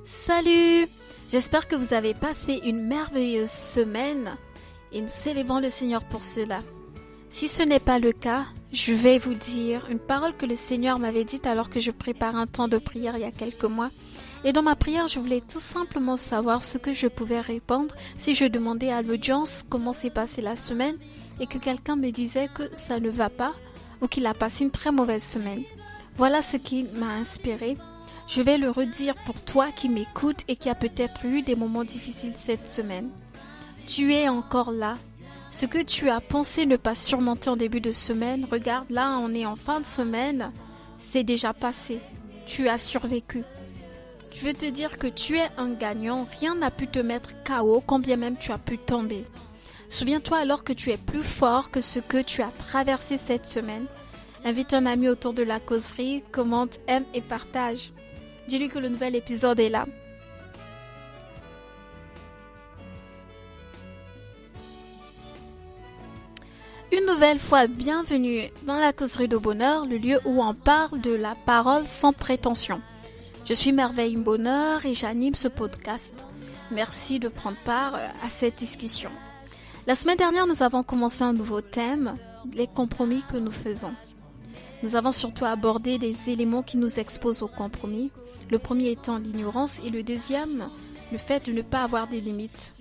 Salut! J'espère que vous avez passé une merveilleuse semaine et nous célébrons le Seigneur pour cela. Si ce n'est pas le cas, je vais vous dire une parole que le Seigneur m'avait dite alors que je prépare un temps de prière il y a quelques mois. Et dans ma prière, je voulais tout simplement savoir ce que je pouvais répondre si je demandais à l'audience comment s'est passée la semaine et que quelqu'un me disait que ça ne va pas ou qu'il a passé une très mauvaise semaine. Voilà ce qui m'a inspiré. Je vais le redire pour toi qui m'écoutes et qui a peut-être eu des moments difficiles cette semaine. Tu es encore là. Ce que tu as pensé ne pas surmonter en début de semaine, regarde, là on est en fin de semaine, c'est déjà passé. Tu as survécu. Je veux te dire que tu es un gagnant, rien n'a pu te mettre KO, quand bien même tu as pu tomber. Souviens-toi alors que tu es plus fort que ce que tu as traversé cette semaine. Invite un ami autour de la causerie, commente, aime et partage. Dis-lui que le nouvel épisode est là. Une nouvelle fois, bienvenue dans la causerie de bonheur, le lieu où on parle de la parole sans prétention. Je suis Merveille Bonheur et j'anime ce podcast. Merci de prendre part à cette discussion. La semaine dernière, nous avons commencé un nouveau thème, les compromis que nous faisons. Nous avons surtout abordé des éléments qui nous exposent au compromis. Le premier étant l'ignorance et le deuxième, le fait de ne pas avoir des limites.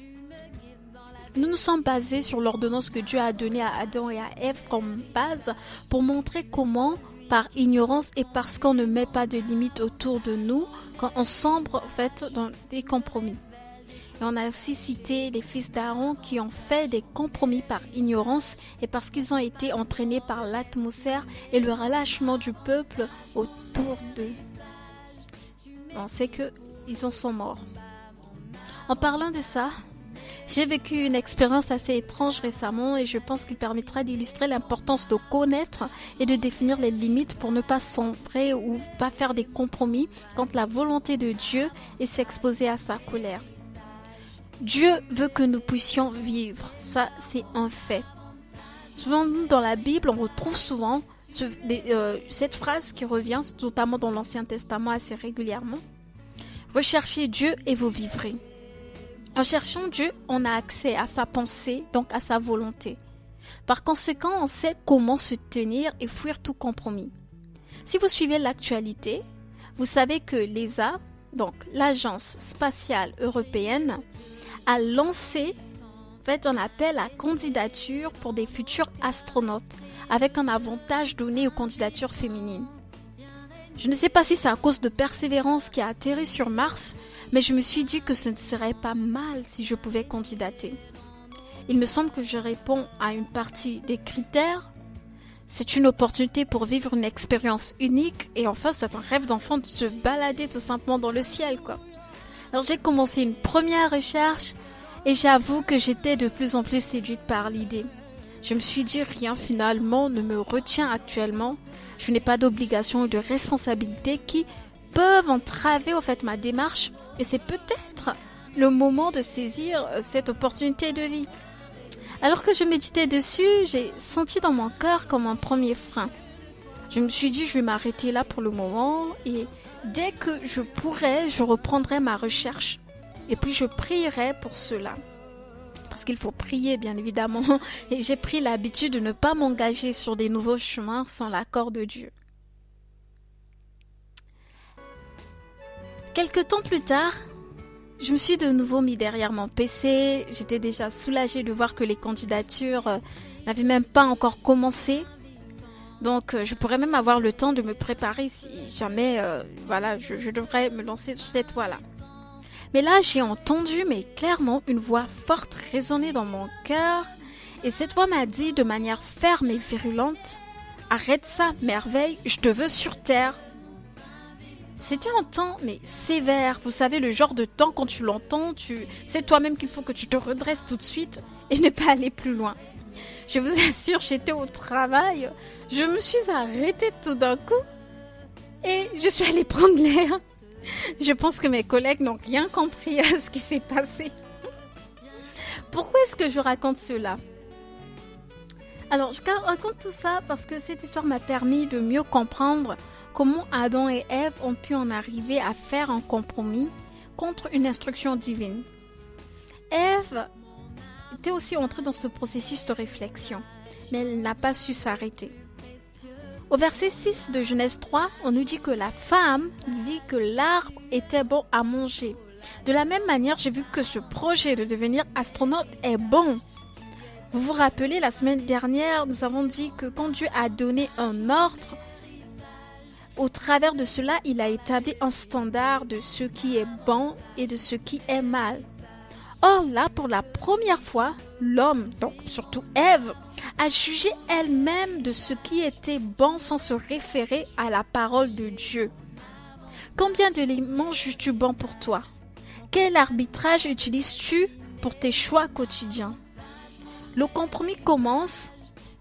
Nous nous sommes basés sur l'ordonnance que Dieu a donnée à Adam et à Ève comme base pour montrer comment, par ignorance et parce qu'on ne met pas de limites autour de nous, quand on sombre en fait dans des compromis. Et on a aussi cité les fils d'Aaron qui ont fait des compromis par ignorance et parce qu'ils ont été entraînés par l'atmosphère et le relâchement du peuple autour d'eux. On sait qu'ils en sont morts. En parlant de ça, j'ai vécu une expérience assez étrange récemment et je pense qu'il permettra d'illustrer l'importance de connaître et de définir les limites pour ne pas sombrer ou pas faire des compromis contre la volonté de Dieu et s'exposer à sa colère. Dieu veut que nous puissions vivre, ça c'est un fait. Souvent dans la Bible, on retrouve souvent cette phrase qui revient notamment dans l'Ancien Testament assez régulièrement. Recherchez Dieu et vous vivrez. En cherchant Dieu, on a accès à sa pensée, donc à sa volonté. Par conséquent, on sait comment se tenir et fuir tout compromis. Si vous suivez l'actualité, vous savez que l'ESA, donc l'Agence spatiale européenne, a lancé un appel à candidature pour des futurs astronautes, avec un avantage donné aux candidatures féminines. Je ne sais pas si c'est à cause de Persévérance qui a atterri sur Mars, mais je me suis dit que ce ne serait pas mal si je pouvais candidater. Il me semble que je réponds à une partie des critères. C'est une opportunité pour vivre une expérience unique et enfin c'est un rêve d'enfant de se balader tout simplement dans le ciel, quoi. Alors j'ai commencé une première recherche et j'avoue que j'étais de plus en plus séduite par l'idée. Je me suis dit rien finalement ne me retient actuellement. Je n'ai pas d'obligations ou de responsabilités qui peuvent entraver ma démarche et c'est peut-être le moment de saisir cette opportunité de vie. Alors que je méditais dessus, j'ai senti dans mon cœur comme un premier frein. Je me suis dit je vais m'arrêter là pour le moment et dès que je pourrai, je reprendrai ma recherche et puis je prierai pour cela. Parce qu'il faut prier bien évidemment et j'ai pris l'habitude de ne pas m'engager sur des nouveaux chemins sans l'accord de Dieu. Quelque temps plus tard, je me suis de nouveau mis derrière mon PC. J'étais déjà soulagée de voir que les candidatures n'avaient même pas encore commencé. Donc je pourrais même avoir le temps de me préparer si jamais je devrais me lancer sur cette voie-là. Mais là, j'ai entendu, clairement, une voix forte résonner dans mon cœur. Et cette voix m'a dit de manière ferme et virulente, « Arrête ça, Merveille, je te veux sur terre. » C'était un temps, sévère. Vous savez, le genre de temps, quand tu l'entends, c'est toi-même qu'il faut que tu te redresses tout de suite et ne pas aller plus loin. Je vous assure, j'étais au travail. Je me suis arrêtée tout d'un coup et je suis allée prendre l'air. Je pense que mes collègues n'ont rien compris à ce qui s'est passé. Pourquoi est-ce que je raconte cela ? Alors, je raconte tout ça parce que cette histoire m'a permis de mieux comprendre comment Adam et Ève ont pu en arriver à faire un compromis contre une instruction divine. Ève était aussi entrée dans ce processus de réflexion, mais elle n'a pas su s'arrêter. Au verset 6 de Genèse 3, on nous dit que la femme vit que l'arbre était bon à manger. De la même manière, j'ai vu que ce projet de devenir astronaute est bon. Vous vous rappelez, la semaine dernière, nous avons dit que quand Dieu a donné un ordre, au travers de cela, il a établi un standard de ce qui est bon et de ce qui est mal. Or là, pour la première fois, l'homme, donc surtout Ève, a jugé elle-même de ce qui était bon sans se référer à la parole de Dieu. Combien d'éléments juges-tu bon pour toi? Quel arbitrage utilises-tu pour tes choix quotidiens? Le compromis commence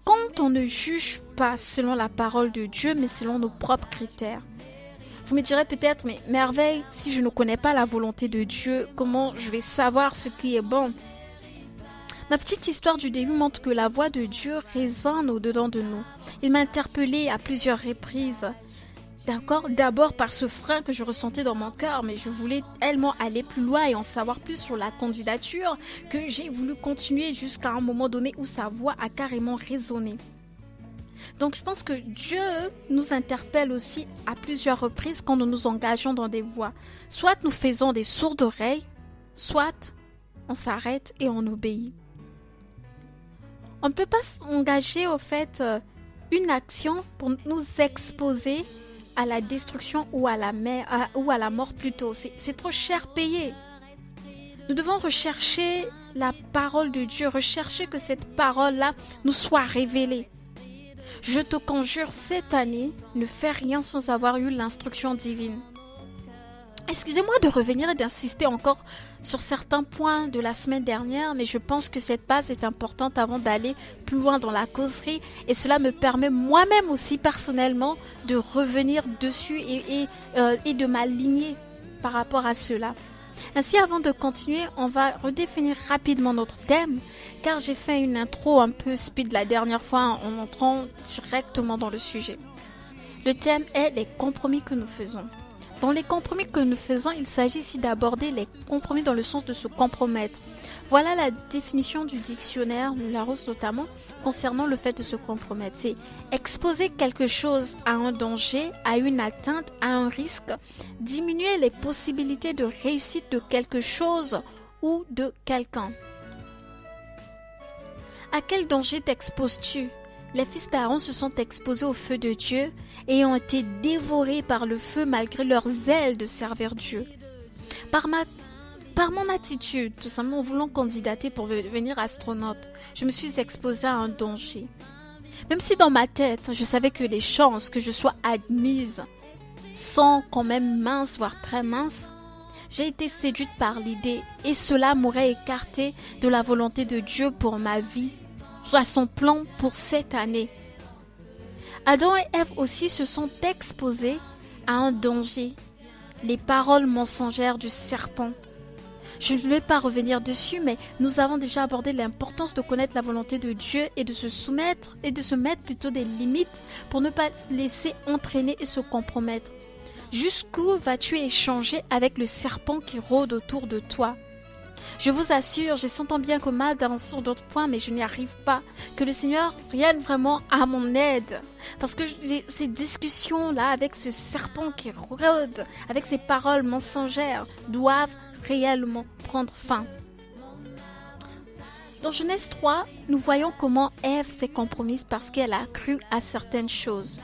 quand on ne juge pas selon la parole de Dieu, mais selon nos propres critères. Vous me direz peut-être, mais Merveille, si je ne connais pas la volonté de Dieu, comment je vais savoir ce qui est bon? Ma petite histoire du début montre que la voix de Dieu résonne au-dedans de nous. Il m'a interpellée à plusieurs reprises. D'accord, d'abord par ce frein que je ressentais dans mon cœur, mais je voulais tellement aller plus loin et en savoir plus sur la candidature que j'ai voulu continuer jusqu'à un moment donné où sa voix a carrément résonné. Donc je pense que Dieu nous interpelle aussi à plusieurs reprises quand nous nous engageons dans des voies. Soit nous faisons des sourdes oreilles, soit on s'arrête et on obéit. On ne peut pas s'engager au fait une action pour nous exposer à la destruction ou à la mort plutôt. C'est trop cher payé. Nous devons rechercher la parole de Dieu, rechercher que cette parole-là nous soit révélée. Je te conjure cette année, ne fais rien sans avoir eu l'instruction divine. Excusez-moi de revenir et d'insister encore sur certains points de la semaine dernière, mais je pense que cette base est importante avant d'aller plus loin dans la causerie et cela me permet moi-même aussi personnellement de revenir dessus et de m'aligner par rapport à cela. Ainsi, avant de continuer, on va redéfinir rapidement notre thème, car j'ai fait une intro un peu speed la dernière fois en entrant directement dans le sujet. Le thème est les compromis que nous faisons. Dans les compromis que nous faisons, il s'agit ici d'aborder les compromis dans le sens de se compromettre. Voilà la définition du dictionnaire, le Larousse notamment, concernant le fait de se compromettre. C'est exposer quelque chose à un danger, à une atteinte, à un risque, diminuer les possibilités de réussite de quelque chose ou de quelqu'un. À quel danger t'exposes-tu? Les fils d'Aaron se sont exposés au feu de Dieu et ont été dévorés par le feu malgré leur zèle de servir Dieu. Par mon attitude, tout simplement en voulant candidater pour devenir astronaute, je me suis exposée à un danger. Même si dans ma tête, je savais que les chances que je sois admise sont quand même minces, voire très minces, j'ai été séduite par l'idée et cela m'aurait écartée de la volonté de Dieu pour ma vie, à son plan pour cette année. Adam et Ève aussi se sont exposés à un danger, les paroles mensongères du serpent. Je ne vais pas revenir dessus, mais nous avons déjà abordé l'importance de connaître la volonté de Dieu et de se soumettre et de se mettre plutôt des limites pour ne pas se laisser entraîner et se compromettre. Jusqu'où vas-tu échanger avec le serpent qui rôde autour de toi? Je vous assure, j'ai tant bien que mal d'avancer sur d'autres points, mais je n'y arrive pas. Que le Seigneur vienne vraiment à mon aide. Parce que ces discussions-là avec ce serpent qui rôde, avec ces paroles mensongères, doivent réellement prendre fin. Dans Genèse 3, nous voyons comment Ève s'est compromise parce qu'elle a cru à certaines choses.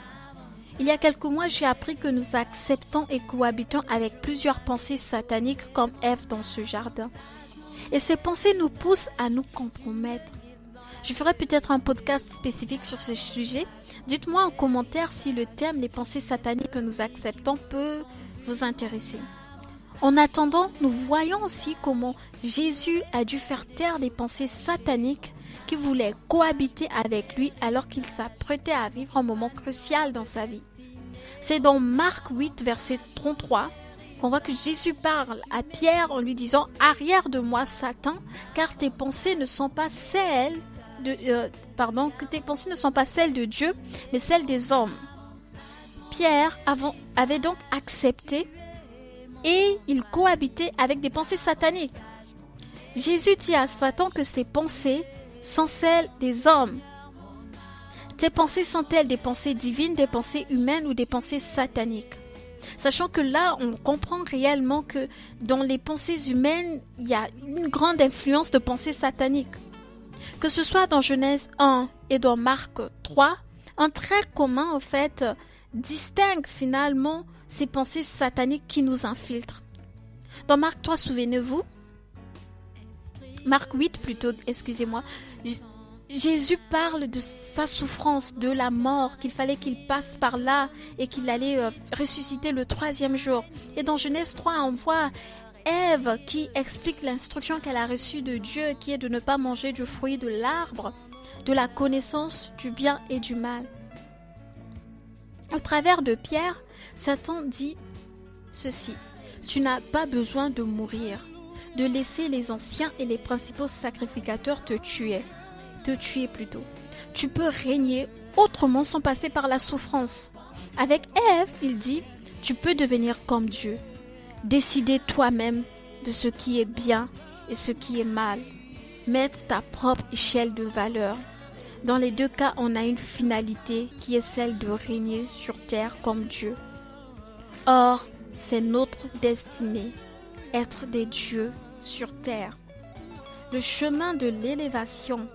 Il y a quelques mois, j'ai appris que nous acceptons et cohabitons avec plusieurs pensées sataniques comme Ève dans ce jardin. Et ces pensées nous poussent à nous compromettre. Je ferai peut-être un podcast spécifique sur ce sujet. Dites-moi en commentaire si le thème les pensées sataniques que nous acceptons peut vous intéresser. En attendant, nous voyons aussi comment Jésus a dû faire taire des pensées sataniques qui voulaient cohabiter avec lui alors qu'il s'apprêtait à vivre un moment crucial dans sa vie. C'est dans Marc 8, verset 33, qu'on voit que Jésus parle à Pierre en lui disant « Arrière de moi, Satan, car tes pensées ne sont pas celles de Dieu, mais celles des hommes. » Pierre avait donc accepté et il cohabitait avec des pensées sataniques. Jésus dit à Satan que ses pensées sont celles des hommes. Tes pensées sont-elles des pensées divines, des pensées humaines ou des pensées sataniques? Sachant que là, on comprend réellement que dans les pensées humaines, il y a une grande influence de pensées sataniques. Que ce soit dans Genèse 1 et dans Marc 3, un trait commun, en fait, distingue finalement ces pensées sataniques qui nous infiltrent. Dans Marc 3, souvenez-vous, Marc 8 plutôt, excusez-moi, Jésus parle de sa souffrance, de la mort, qu'il fallait qu'il passe par là et qu'il allait ressusciter le 3e jour. Et dans Genèse 3, on voit Ève qui explique l'instruction qu'elle a reçue de Dieu, qui est de ne pas manger du fruit de l'arbre, de la connaissance du bien et du mal. Au travers de Pierre, Satan dit ceci: tu n'as pas besoin de mourir, de laisser les anciens et les principaux sacrificateurs te tuer plutôt. Tu peux régner autrement sans passer par la souffrance. Avec Ève, il dit, tu peux devenir comme Dieu, décider toi-même de ce qui est bien et ce qui est mal, mettre ta propre échelle de valeur. Dans les deux cas, on a une finalité qui est celle de régner sur terre comme Dieu. Or, c'est notre destinée, être des dieux sur terre. Le chemin de l'élévation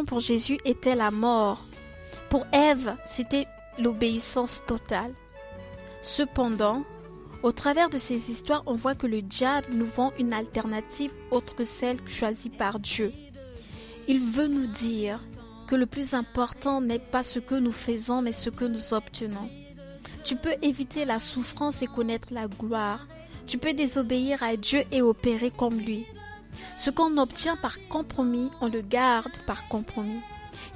pour Jésus était la mort. Pour Ève, c'était l'obéissance totale. Cependant, au travers de ces histoires, on voit que le diable nous vend une alternative autre que celle choisie par Dieu. Il veut nous dire que le plus important n'est pas ce que nous faisons, mais ce que nous obtenons. Tu peux éviter la souffrance et connaître la gloire. Tu peux désobéir à Dieu et opérer comme lui. Ce qu'on obtient par compromis, on le garde par compromis.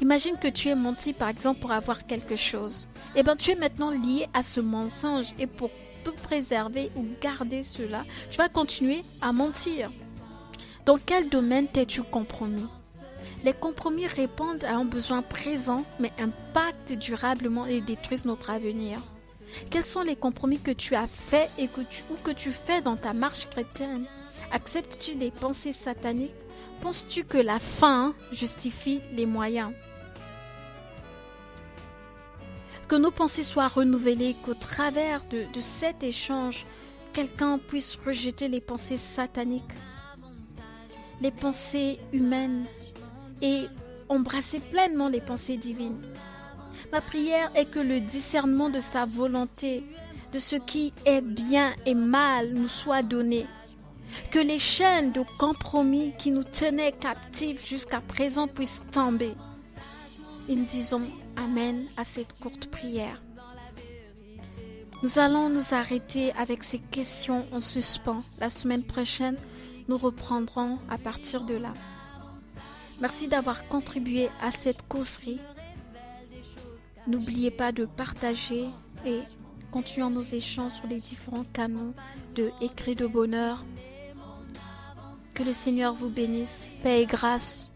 Imagine que tu es menti par exemple pour avoir quelque chose. Eh bien, tu es maintenant lié à ce mensonge et pour te préserver ou garder cela, tu vas continuer à mentir. Dans quel domaine t'es-tu compromis? Les compromis répondent à un besoin présent mais impactent durablement et détruisent notre avenir. Quels sont les compromis que tu as faits et que tu fais dans ta marche chrétienne? Acceptes-tu des pensées sataniques? Penses-tu que la fin justifie les moyens? Que nos pensées soient renouvelées, qu'au travers de cet échange, quelqu'un puisse rejeter les pensées sataniques, les pensées humaines et embrasser pleinement les pensées divines. Ma prière est que le discernement de sa volonté, de ce qui est bien et mal, nous soit donné. Que les chaînes de compromis qui nous tenaient captifs jusqu'à présent puissent tomber. Et nous disons Amen à cette courte prière. Nous allons nous arrêter avec ces questions en suspens. La semaine prochaine, nous reprendrons à partir de là. Merci d'avoir contribué à cette causerie. N'oubliez pas de partager et continuons nos échanges sur les différents canaux de Écrits de bonheur. Que le Seigneur vous bénisse. Paix et grâce